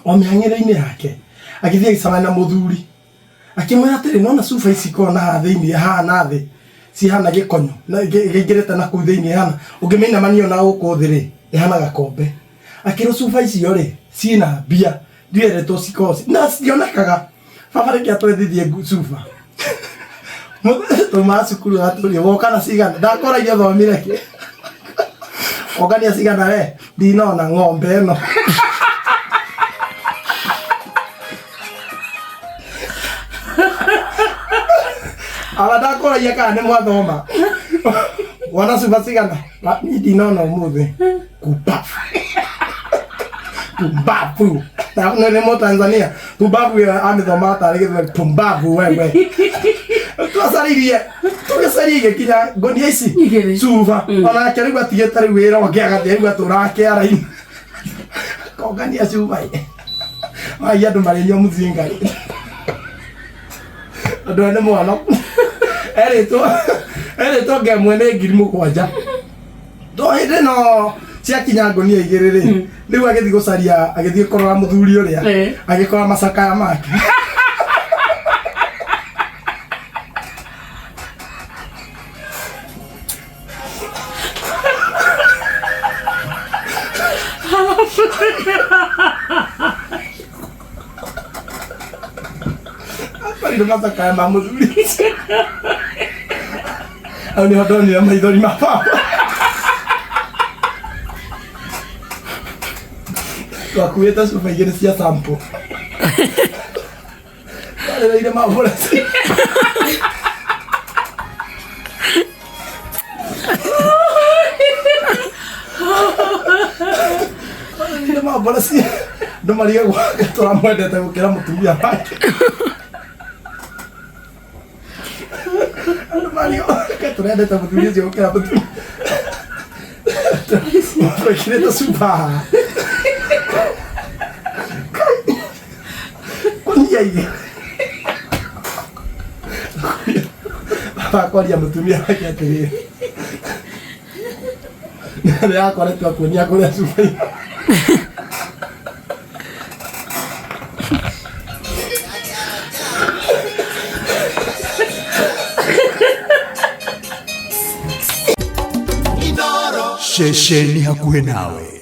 Omihang'ire-ini yake agithia icama na muthuri akimwira atiri nona cuba ici kona thiini hana thi cihana gikonyo na giingirite na ku thiini hana ungimenya manio na guku thiri ihana gakombe akiro cuba icio ri cina bia ndieretwo cikoci na cionekaga baba reke atwethithie cuba tuma cukuru aturi woka na cigana ndakora iyo thomire ki ogania cigana we ndinona ng'ombe ĩno ala ndakora iya kana mwathoma wana cuba cigana ndinona umuthi Pumbavu na nemo Tanzania pumbavu ya amethoma atari githwe pumbavu wewe tugasaririe kinya ngũnia ici cuba ona kĩrĩgua tigĩtarĩ wĩra ũngĩagathia igua tũrake araini kongania cuba ai andũ marĩnyua mũthingari andũ ene mwana erĩtwo ngemwe nĩ 7,000 hĩndĩ no ciakinya ngũnia 2 rĩ rĩu agĩthiĩ gũcaria agĩthiĩ kũrora mũthuri ũrĩa agĩkora macakaya make Pari macakaya ma mũthuri au nĩho ndonire maithori ma baba twakuĩte cuba 2 cia sample twarĩrĩire maborasi twarĩrĩire maborasi andũ marige gwake tũramwendete gũkĩra mũtumia wake andũ marige gwake tũrendete mũtumia ũcio gũkĩra mũtumia twĩkĩrĩte cuba Kwaria mutumia wake atiri nĩ akoretwo akuonia kũrĩa cuba Inooro ceceni hakuhĩ nawe.